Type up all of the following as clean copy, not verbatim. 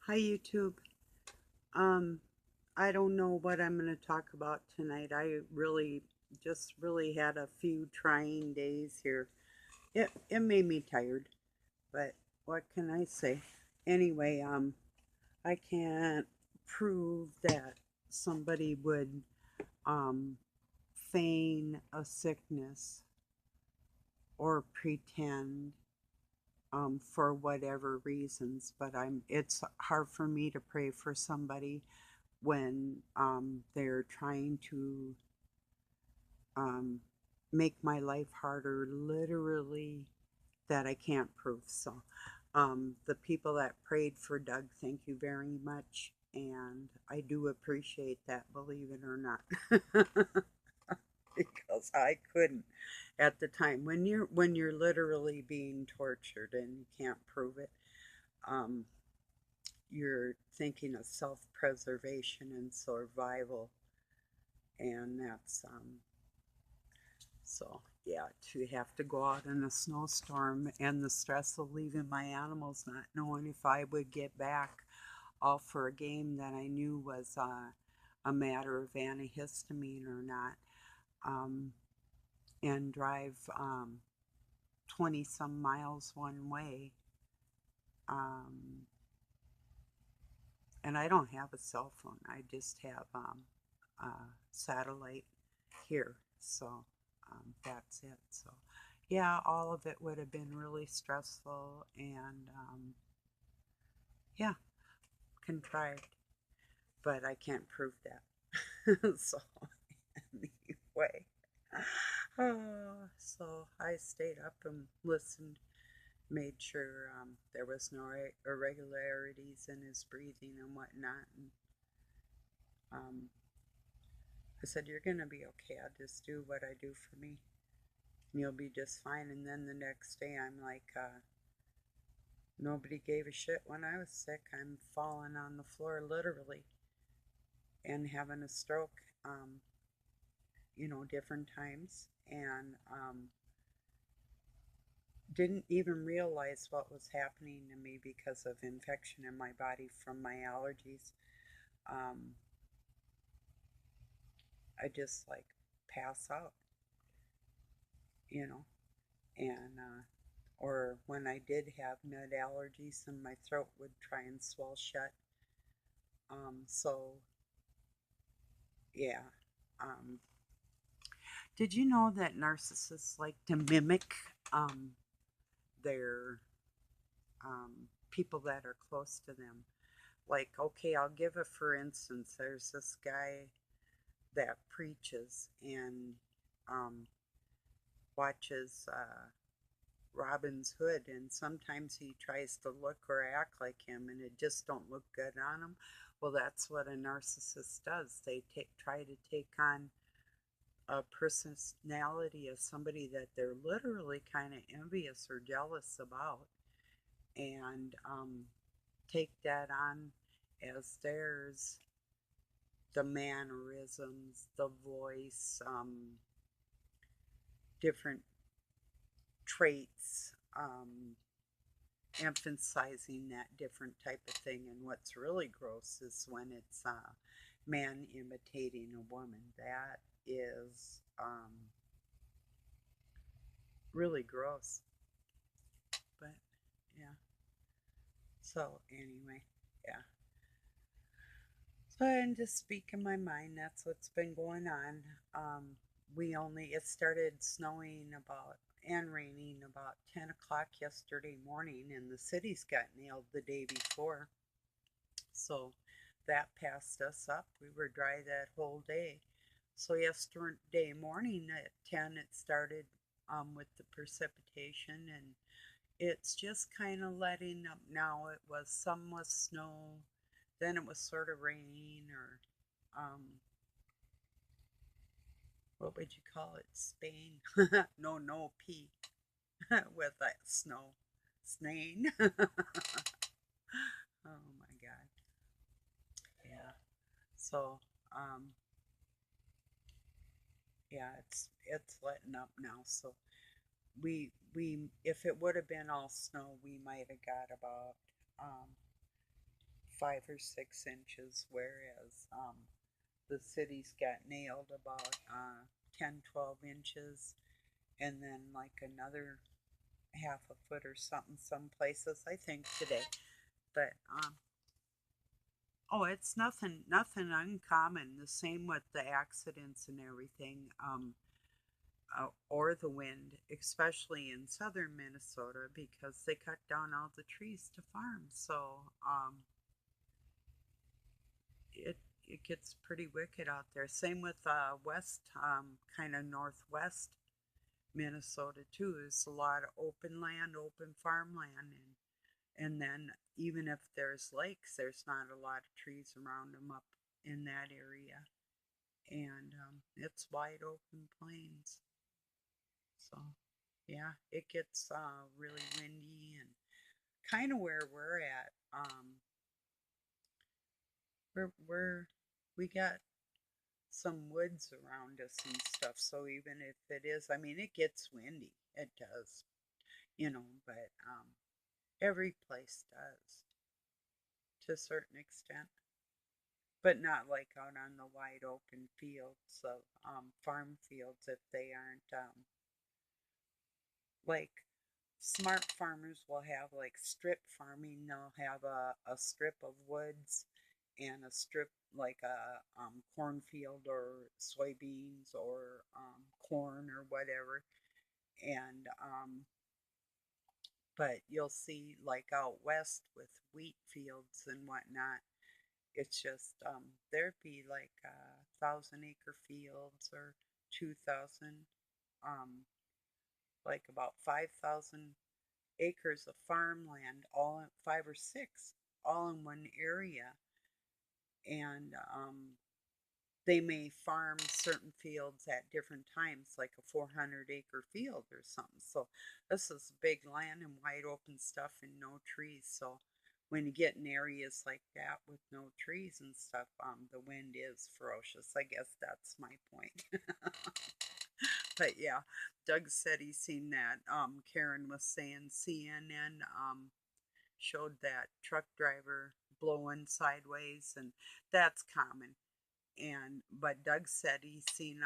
Hi YouTube. Um, I don't know what I'm going to talk about tonight. I really had a few trying days here. It made me tired, but what can I say? Anyway, I can't prove that somebody would um feign a sickness or pretend for whatever reasons, but it's hard for me to pray for somebody when they're trying to um, make my life harder, literally, that I can't prove. So, the people that prayed for Doug, thank you very much. And I do appreciate that, believe it or not, because I couldn't at the time when you're literally being tortured and you can't prove it. Um, you're thinking of self-preservation and survival, and that's so yeah, to have to go out in a snowstorm and the stress of leaving my animals, not knowing if I would get back, all for a game that I knew was a matter of antihistamine or not, um, and drive 20 some miles one way. Um, and I don't have a cell phone. I just have satellite here. So that's it. So, yeah, all of it would have been really stressful and, yeah, contrived. But I can't prove that. So, anyway, so I stayed up and listened, made sure there was no irregularities in his breathing and whatnot. And um, I said, "You're going to be okay. I'll just do what I do for me. And you'll be just fine." And then the next day, I'm like, nobody gave a shit when I was sick. I'm falling on the floor literally and having a stroke, different times. And didn't even realize what was happening to me because of infection in my body from my allergies. Um, I just like pass out, you know, and or when I did have nut allergies and my throat would try and swell shut. So yeah. Um, did you know that narcissists like to mimic um, their people that are close to them? Like, okay, I'll give a for instance. There's this guy that preaches and um, watches Robin's Hood, and sometimes he tries to look or act like him, and it just don't look good on him. Well, that's what a narcissist does. They try to take on a personality of somebody that they're literally kind of envious or jealous about, and take that on as theirs, the mannerisms, the voice, different traits, emphasizing that different type of thing. And what's really gross is when it's man imitating a woman. That is really gross. But yeah. So anyway, yeah. So I'm just speaking my mind. That's what's been going on. It started snowing about and raining about 10 o'clock yesterday morning, and the cities got nailed the day before. So that passed us up. We were dry that whole day. So yesterday morning at 10, it started with the precipitation, and it's just kind of letting up now. Some was snow, then it was sort of rain, or what would you call it? Spain? No, no, P with that snow. Snain. Oh my God. Yeah. So, um, yeah, it's letting up now. So if it would have been all snow, we might have got about um 5 or 6 inches, whereas the city's got nailed about 10, 12 inches, and then like another half a foot or something some places, I think, today. But oh, it's nothing uncommon. The same with the accidents and everything, or the wind, especially in southern Minnesota, because they cut down all the trees to farm. So it it gets pretty wicked out there. Same with west, kind of northwest Minnesota too. Is a lot of open land, open farmland, and then even if there's lakes, there's not a lot of trees around them up in that area, and it's wide open plains. So yeah, it gets really windy and kind of where we're at. We're we got some woods around us and stuff. So even if it is, I mean, it gets windy. It does, but every place does to a certain extent, but not like out on the wide open fields of farm fields if they aren't like smart farmers will have like strip farming. They'll have a strip of woods and a strip like a cornfield or soybeans or corn or whatever. And but you'll see like out west with wheat fields and whatnot. It's just there'd be like 1,000 acre fields or 2,000, um, like about 5,000 acres of farmland, all in 5 or 6, all in one area, and they may farm certain fields at different times, like a 400 acre field or something. So this is big land and wide open stuff and no trees. So when you get in areas like that with no trees and stuff, the wind is ferocious. I guess that's my point. But yeah, Doug said he's seen that. Karen was saying CNN showed that truck driver blowing sideways, and that's common. And but Doug said he's seen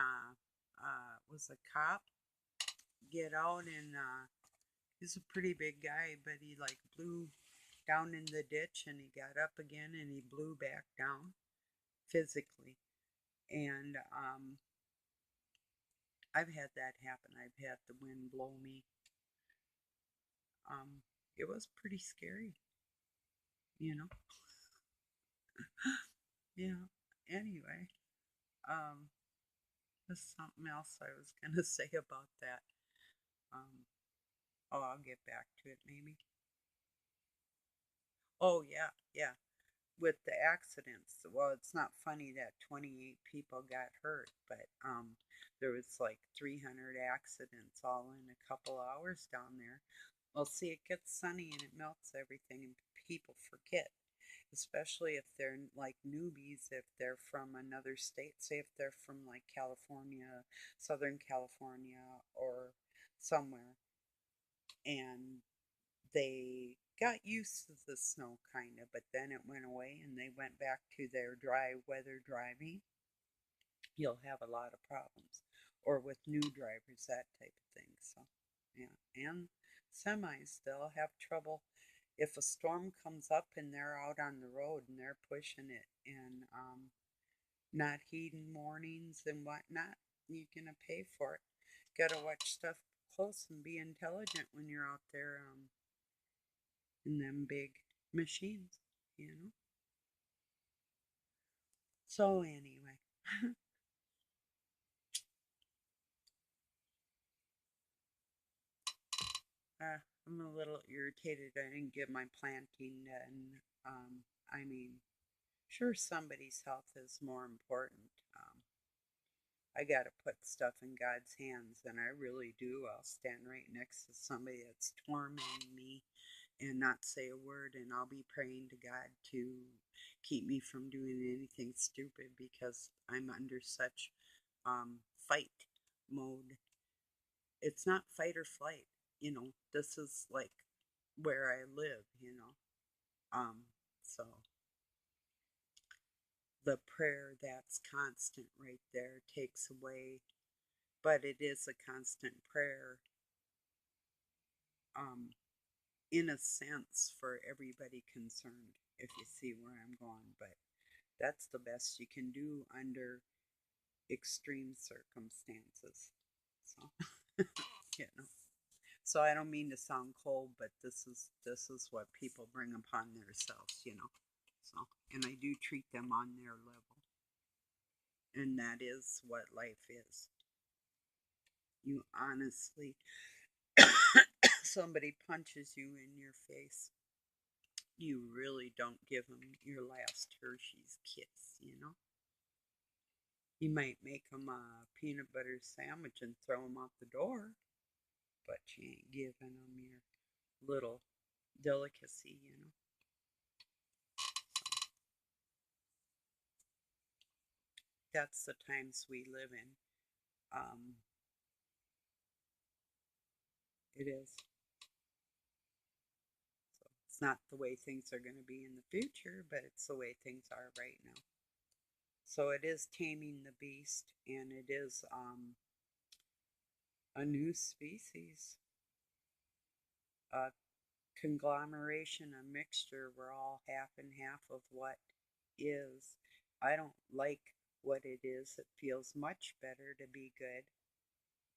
was a cop get out, and he's a pretty big guy, but he like blew down in the ditch and he got up again and he blew back down physically. And I've had that happen. I've had the wind blow me. Um, it was pretty scary, you know. Yeah. Anyway, um, there's something else I was gonna say about that. Um, oh, I'll get back to it maybe. Oh yeah, yeah. With the accidents, well, it's not funny that 28 people got hurt, but there was like 300 accidents all in a couple hours down there. Well, see, it gets sunny and it melts everything, and people forget, especially if they're like newbies, if they're from another state, say if they're from like California, Southern California, or somewhere, and they got used to the snow kind of, but then it went away and they went back to their dry weather driving. You'll have a lot of problems, or with new drivers, that type of thing. So yeah, and semis, they'll have trouble if a storm comes up and they're out on the road and they're pushing it and not heeding warnings and whatnot. You're gonna pay for it. Gotta watch stuff close and be intelligent when you're out there in them big machines, you know. So anyway, I'm a little irritated. I didn't get my planting done. I mean, sure, somebody's health is more important. I got to put stuff in God's hands, and I really do. I'll stand right next to somebody that's tormenting me and not say a word, and I'll be praying to God to keep me from doing anything stupid because I'm under such fight mode. It's not fight or flight, This is like where I live. Um, so the prayer that's constant right there takes away, but it is a constant prayer, um, in a sense for everybody concerned, if you see where I'm going. But that's the best you can do under extreme circumstances. So, you know. So I don't mean to sound cold, but this is what people bring upon themselves. So, and I do treat them on their level, and that is what life is. You honestly, somebody punches you in your face, you really don't give them your last Hershey's kiss. You might make them a peanut butter sandwich and throw them out the door, but you ain't giving them your little delicacy. That's the times we live in. Um, it is. So it's not the way things are going to be in the future, but it's the way things are right now. So it is taming the beast, and it is a new species, a conglomeration, a mixture. We're all half and half of what is. I don't like what it is. It feels much better to be good,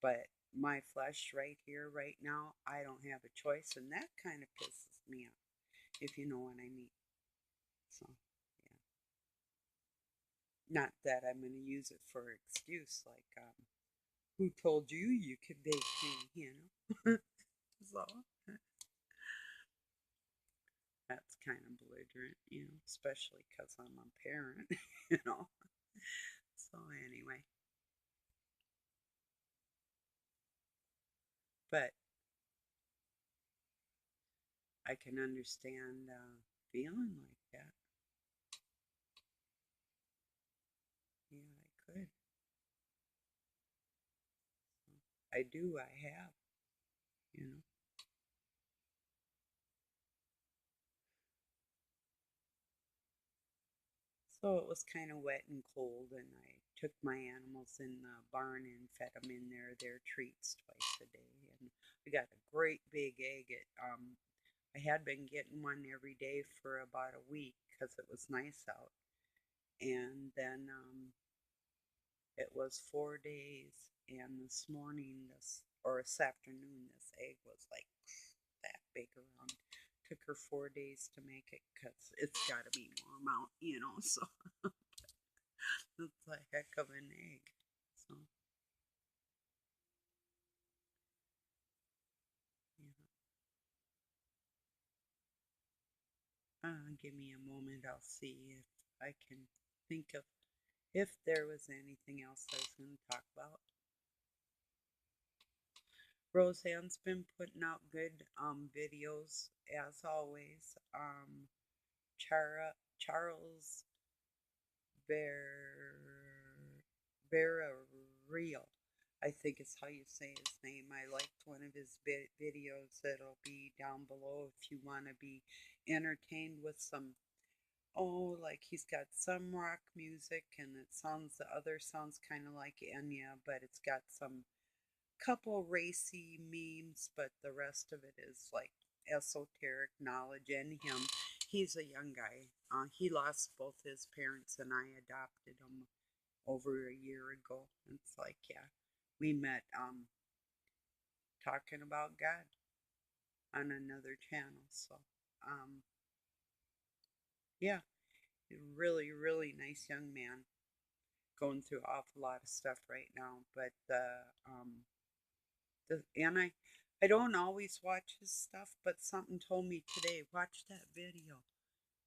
but my flesh right here, right now, I don't have a choice, and that kind of pisses me off, if you know what I mean. So, yeah. Not that I'm going to use it for excuse, like, who told you you could bake me? So, that's kind of belligerent, especially because I'm a parent. So, anyway, but I can understand feeling like that. Yeah, I could. I do, I have. So it was kind of wet and cold, and I took my animals in the barn and fed them in their treats twice a day. And we got a great big egg. I had been getting one every day for about a week because it was nice out. And then it was 4 days, and this morning, or this afternoon, this egg was like that big around. Took her 4 days to make it because it's got to be warm out. So it's a heck of an egg. So, yeah. Give me a moment. I'll see if I can think of if there was anything else I was going to talk about. Roseanne's been putting out good videos as always. Charles Bear Real, I think is how you say his name. I liked one of his videos that'll be down below if you want to be entertained with some. Oh, like he's got some rock music, and the other sounds kind of like Enya, but it's got some couple racy memes, but the rest of it is like esoteric knowledge. And he's a young guy. He lost both his parents, and I adopted him over a year ago. It's like, yeah, we met talking about God on another channel. So, um, yeah, really, really nice young man, going through an awful lot of stuff right now. But and I don't always watch his stuff, but something told me today, watch that video.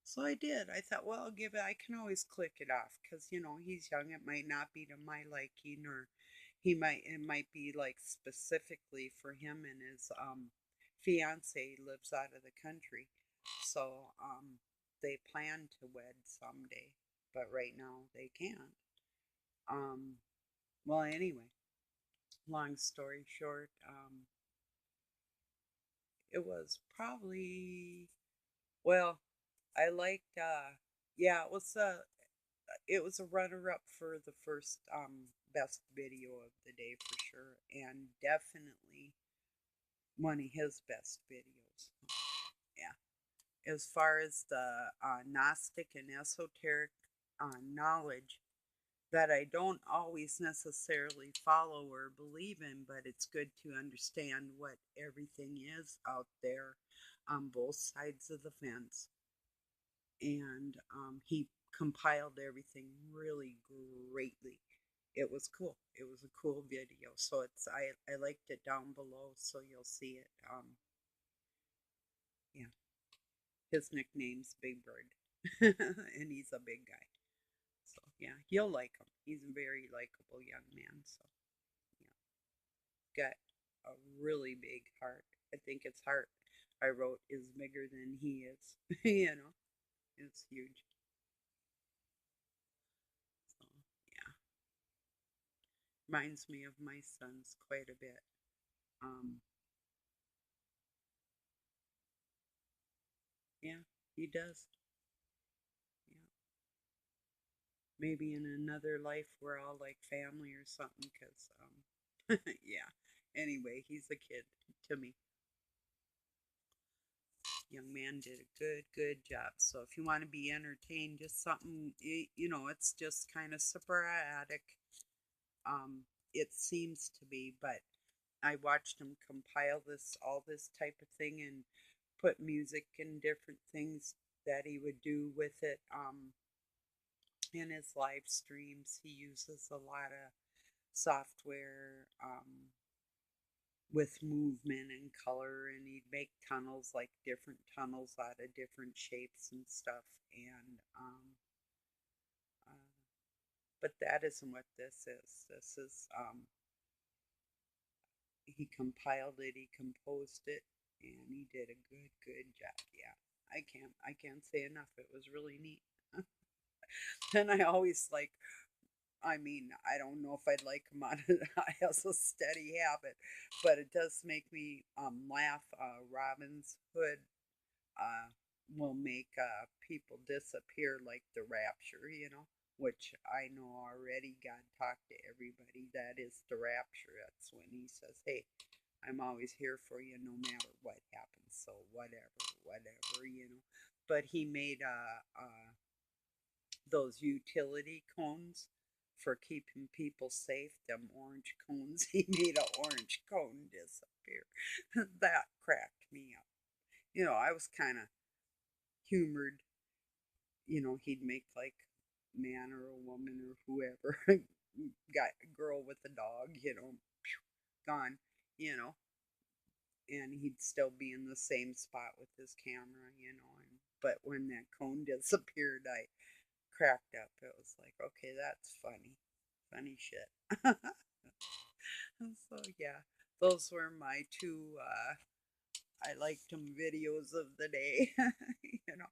So I did. I thought, well, I'll give it. I can always click it off because he's young. It might not be to my liking, or it might be like specifically for him, and his fiance lives out of the country, so they plan to wed someday, but right now they can't. Um, well, anyway, long story short, it was probably, well, I liked, yeah, it was it was a runner-up for the first best video of the day for sure, and definitely one of his best videos. Yeah. As far as the Gnostic and esoteric knowledge that I don't always necessarily follow or believe in, but it's good to understand what everything is out there on both sides of the fence. And he compiled everything really greatly. It was cool. It was a cool video. So I liked it down below, so you'll see it. Yeah, his nickname's Big Bird, and he's a big guy. So yeah, you'll like him. He's a very likable young man. So yeah, got a really big heart. I think his heart I wrote is bigger than he is. It's huge. So yeah, reminds me of my sons quite a bit. Um, yeah, he does. Yeah, maybe in another life we're all like family or something. Cause yeah. Anyway, he's a kid to me. Young man did a good job. So if you want to be entertained, just something it's just kind of sporadic. It seems to be, but I watched him compile all this type of thing and put music and different things that he would do with it. In his live streams, he uses a lot of software with movement and color, and he'd make tunnels, like different tunnels out of different shapes and stuff. And uh, but that isn't what this is. This is he compiled it, he composed it, and he did a good job. Yeah, I can't say enough. It was really neat. And I always like, I mean, I don't know if I'd like him on it as a steady habit, but it does make me laugh. Robin's Hood uh, will make people disappear like the rapture, which I know already. God talked to everybody. That is the rapture. That's when he says, hey, I'm always here for you no matter what happens. So whatever. But he made those utility cones for keeping people safe, them orange cones. He made an orange cone disappear. That cracked me up. I was kind of humored. He'd make like man or a woman or whoever, got a girl with a dog, gone, you know, and he'd still be in the same spot with his camera. But when that cone disappeared, I cracked up. It was like, okay, that's funny shit. So yeah, those were my two. I liked them videos of the day. you know.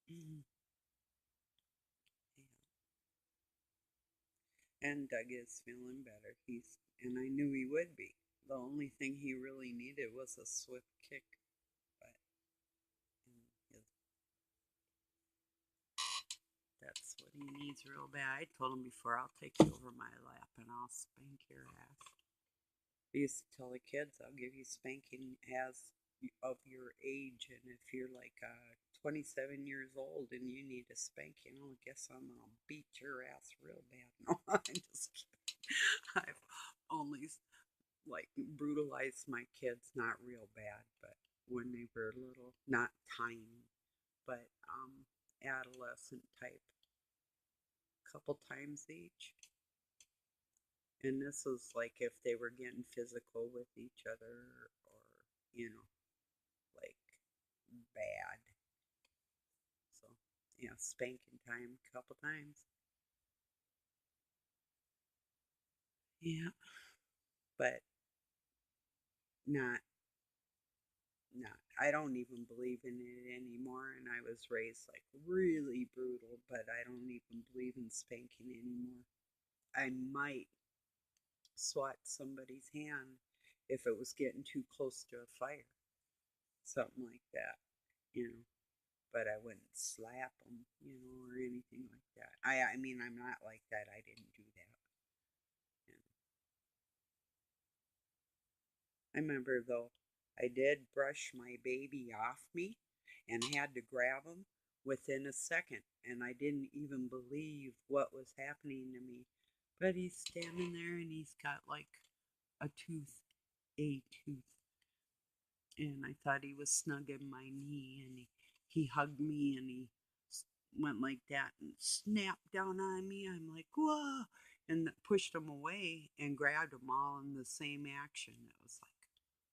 Mhm. And Doug is feeling better. And I knew he would be. The only thing he really needed was a swift kick, but his, that's what he needs real bad. I told him before, I'll take you over my lap and I'll spank your ass. I used to tell the kids, I'll give you spanking as of your age, and if you're like 27 years old and you need a spanking, I guess I'm gonna beat your ass real bad. No, I'm just kidding. I've only like brutalized my kids, not real bad, but when they were little, not tiny, but adolescent type, couple times each. And this was like if they were getting physical with each other or, you know, like bad. So, yeah, spanking time a couple times. Yeah, but not, not. I don't even believe in it anymore. And I was raised like really brutal, but I don't even believe in spanking anymore. I might swat somebody's hand if it was getting too close to a fire. something like that, you know. But I wouldn't slap them, or anything like that. I mean, I'm not like that. I didn't do that. You know. I remember though, I did brush my baby off me and had to grab him within a second, and I didn't even believe what was happening to me. But he's standing there and he's got like a tooth, a tooth, and I thought he was snugging my knee, and he hugged me and he went like that and snapped down on me. I'm like, whoa, and pushed him away and grabbed them all in the same action. It was like,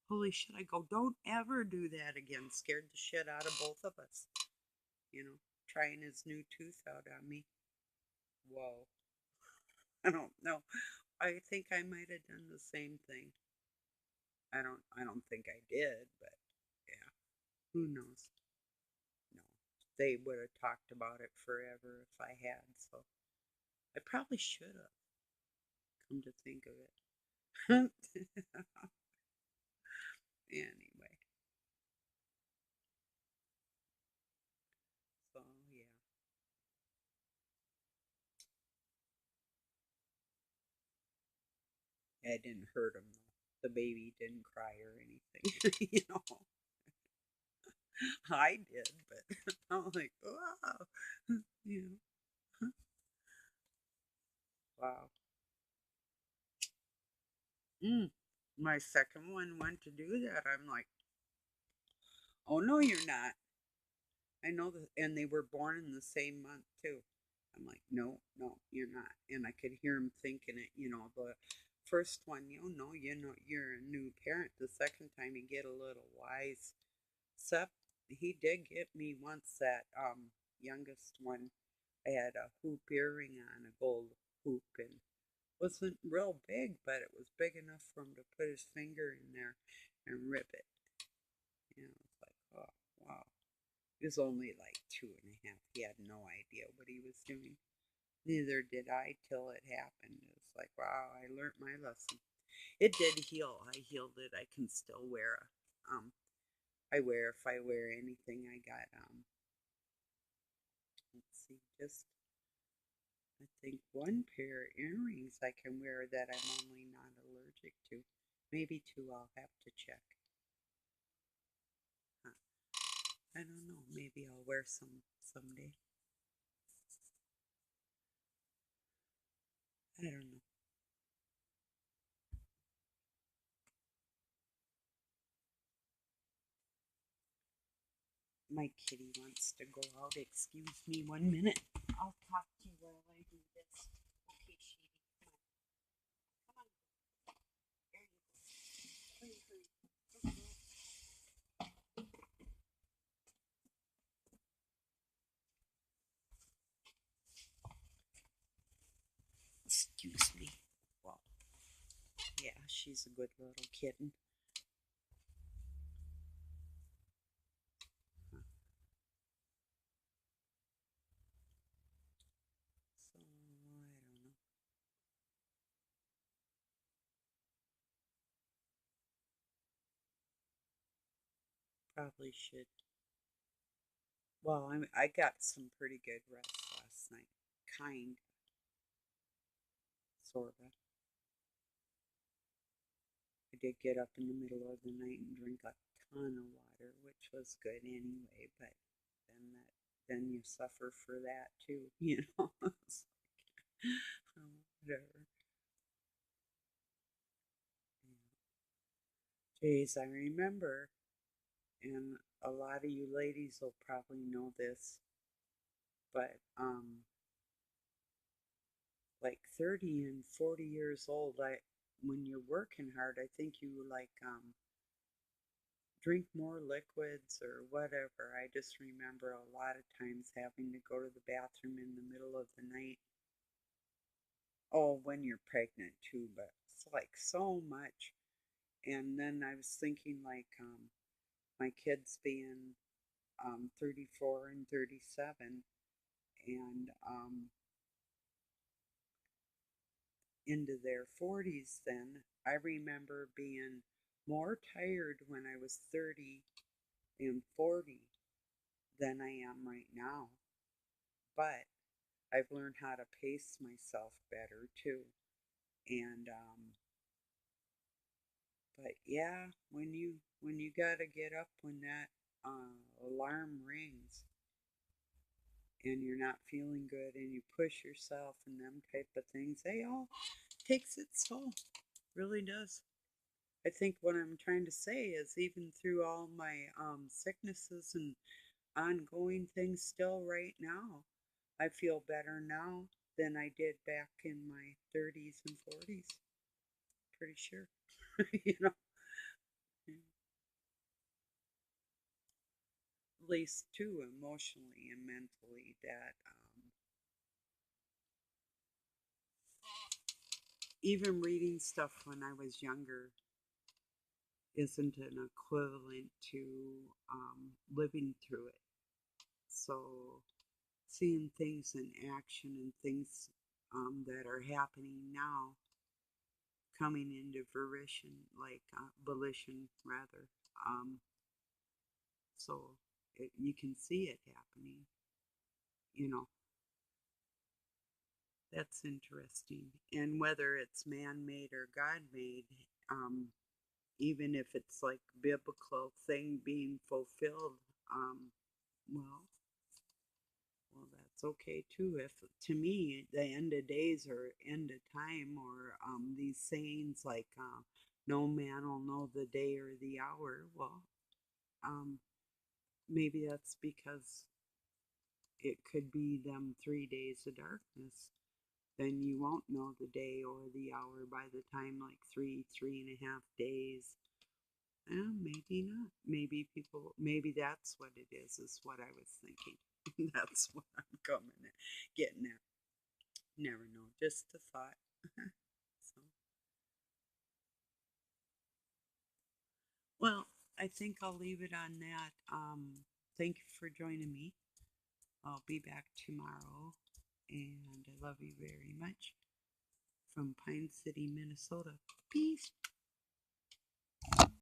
holy shit. I go, don't ever do that again. Scared the shit out of both of us, trying his new tooth out on me. Whoa. I don't know. I think I might have done the same thing. I don't think I did, but yeah, who knows? No. They would have talked about it forever if I had, so I probably should have, come to think of it. Anyway, so yeah. It didn't hurt him though. The baby didn't cry or anything, I did, but I'm like, wow, you know, wow. Mm. My second one went to do that. I'm like, oh no, you're not. I know that, and they were born in the same month too. I'm like, no, no, you're not. And I could hear him thinking it. The first one, no, you're a new parent. The second time, you get a little wise. Except he did get me once. That youngest one, I had a hoop earring on, a gold hoop, and wasn't real big, but it was big enough for him to put his finger in there and rip it. It's like, oh wow. He was only like 2.5. He had no idea what he was doing. Neither did I till it happened. It was like, wow, I learned my lesson. It did heal. I healed it. I can still wear if I wear anything. I got let's see, just I think one pair of earrings I can wear that I'm only not allergic to. Maybe two. I'll have to check. Huh. I don't know. Maybe I'll wear some someday. I don't know. My kitty wants to go out. Excuse me 1 minute. I'll talk to you while I do this. Okay, Shady, come on. Come on. There you go. Hurry, hurry. Okay. Excuse me. Well, yeah, she's a good little kitten. Huh. So, I don't know. Probably should. Well, I got some pretty good rest last night. Kind, sorta. I did get up in the middle of the night and drink a ton of water, which was good anyway, but then you suffer for that too, It's like, oh, whatever. Geez, I remember, and a lot of you ladies will probably know this, but like 30 and 40 years old, when you're working hard, I think you like drink more liquids or whatever. I just remember a lot of times having to go to the bathroom in the middle of the night. Oh, when you're pregnant too, but it's like so much. And then I was thinking like my kids being 34 and 37 and into their 40s then. I remember being more tired when I was 30 and 40 than I am right now. But I've learned how to pace myself better too. And but yeah, when you gotta get up when that alarm rings and you're not feeling good and you push yourself and them type of things, they all takes its toll. Really does. I think what I'm trying to say is even through all my sicknesses and ongoing things still right now, I feel better now than I did back in my 30s and 40s. Pretty sure. you know, at least too emotionally and mentally that even reading stuff when I was younger isn't an equivalent to living through it. So seeing things in action and things that are happening now coming into fruition, like volition rather. Um, so you can see it happening. You know, that's interesting. And whether it's man made or God made, um, even if it's like biblical thing being fulfilled, um, well, well, that's okay too. If to me, the end of days or end of time, or these sayings like "No man will know the day or the hour." Well, um, maybe that's because it could be them 3 days of darkness. Then you won't know the day or the hour by the time like 3.5 days. Maybe not. Maybe people. Maybe that's what it is what I was thinking. That's what I'm coming at, getting at. Never know. Just a thought. So, well, I think I'll leave it on that. Thank you for joining me. I'll be back tomorrow, and I love you very much from Pine City, Minnesota. Peace.